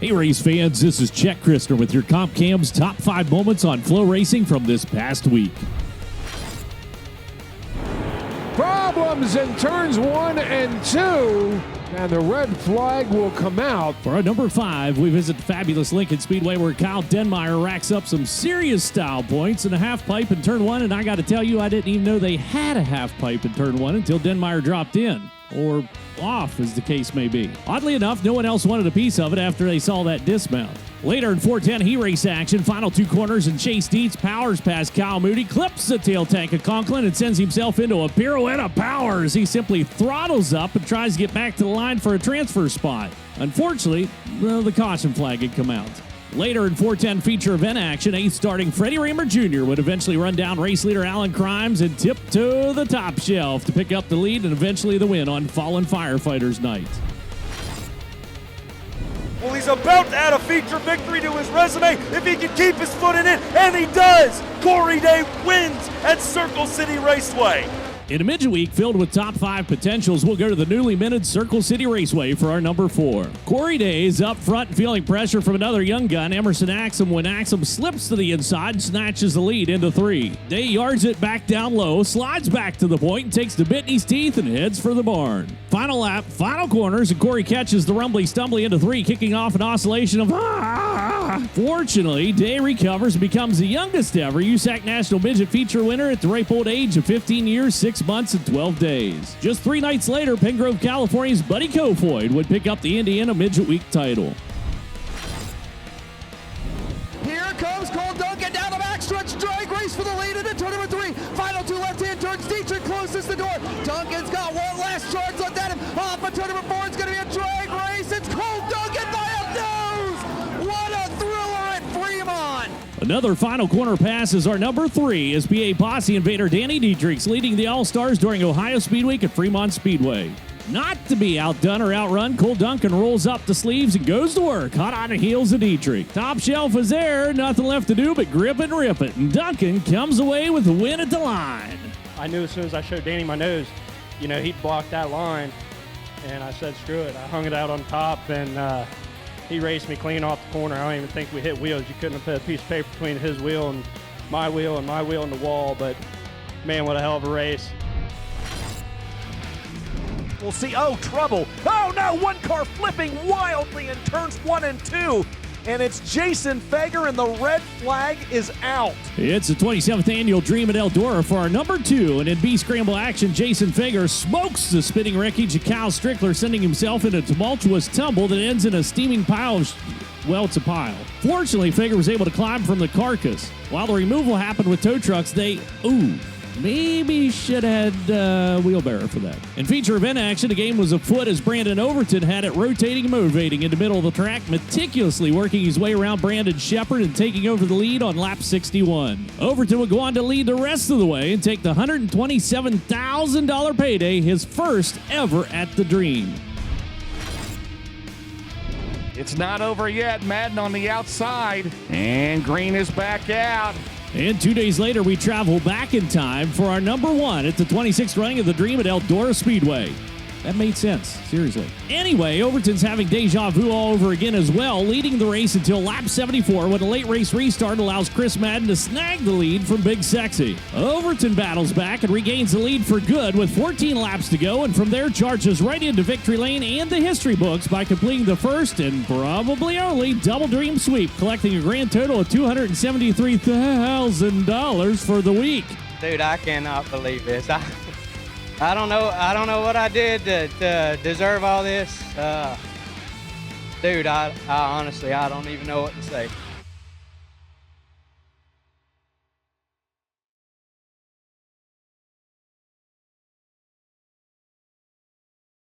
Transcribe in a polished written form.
Hey race fans, this is Chet Christner with your Comp Cam's top 5 moments on FloRacing from this past week. Problems in turns 1 and 2, and the red flag will come out. For our number 5, we visit the fabulous Lincoln Speedway where Kyle Denmeyer racks up some serious style points in a half pipe in turn 1, and I got to tell you, I didn't even know they had a half pipe in turn 1 until Denmeyer dropped in. Or off, as the case may be. Oddly enough, no one else wanted a piece of it after they saw that dismount. Later in 410 heat race action, final 2 corners, and Chase Dietz powers past Kyle Moody, clips the tail tank of Conklin, and sends himself into a pirouette of power as he simply throttles up and tries to get back to the line for a transfer spot. Unfortunately, the caution flag had come out. Later in 410 feature event action, 8th starting Freddie Raymer Jr. would eventually run down race leader Alan Crimes and tiptoe the top shelf to pick up the lead and eventually the win on Fallen Firefighters Night. Well, he's about to add a feature victory to his resume if he can keep his foot in it, and he does! Corey Day wins at Circle City Raceway. In a midweek filled with top 5 potentials, we'll go to the newly minted Circle City Raceway for our number 4. Corey Day is up front and feeling pressure from another young gun, Emerson Axum, when Axum slips to the inside and snatches the lead into 3. Day yards it back down low, slides back to the point, and takes the bit in his teeth and heads for the barn. Final lap, final corners, and Corey catches the rumbly-stumbly into 3, kicking off an oscillation of Fortunately, Day recovers and becomes the youngest ever USAC National Midget Feature winner at the ripe old age of 15 years, 6 months, and 12 days. Just 3 nights later, Pengrove, California's Buddy Kofoid would pick up the Indiana Midget Week title. Here comes Cole Duncan down the backstretch, drag race for the lead into turn number 3. Final 2 left-hand turns, Dietrich closes the door. Duncan's got one last charge left at him. Off of turn number 4, it's going to be a drag race. It's Cole Duncan by a nose! What a thriller at Fremont! Another final corner pass is our number 3 as PA Posse invader Danny Dietrichs leading the All-Stars during Ohio Speed Week at Fremont Speedway. Not to be outdone or outrun, Cole Duncan rolls up the sleeves and goes to work, hot on the heels of Dietrich. Top shelf is there, nothing left to do but grip and rip it, and Duncan comes away with the win at the line. I knew as soon as I showed Danny my nose, he'd block that line, and I said, screw it. I hung it out on top, and he raced me clean off the corner. I don't even think we hit wheels. You couldn't have put a piece of paper between his wheel and my wheel in the wall, but man, what a hell of a race. We'll see. Oh, trouble. Oh, no. One car flipping wildly in turns 1 and 2. And it's Jason Fager, and the red flag is out. It's the 27th annual Dream at Eldora for our number 2. And in B Scramble action, Jason Fager smokes the spinning wreckage of Kyle Strickler, sending himself in a tumultuous tumble that ends in a steaming pile of well, it's a pile. Fortunately, Fager was able to climb from the carcass. While the removal happened with tow trucks, maybe should have had wheelbarrow for that. In feature event action, the game was afoot as Brandon Overton had it rotating and motivating in the middle of the track, meticulously working his way around Brandon Shepard and taking over the lead on lap 61. Overton would go on to lead the rest of the way and take the $127,000 payday, his first ever at the Dream. It's not over yet. Madden on the outside, and Green is back out. And 2 days later, we travel back in time for our number 1 at the 26th running of the Dream at Eldora Speedway. That made sense, seriously. Anyway, Overton's having deja vu all over again as well, leading the race until lap 74 when a late race restart allows Chris Madden to snag the lead from Big Sexy. Overton battles back and regains the lead for good with 14 laps to go, and from there charges right into victory lane and the history books by completing the first and probably only double Dream sweep, collecting a grand total of $273,000 for the week. Dude, I cannot believe this. I don't know what I did to deserve all this. Dude, I honestly, I don't even know what to say.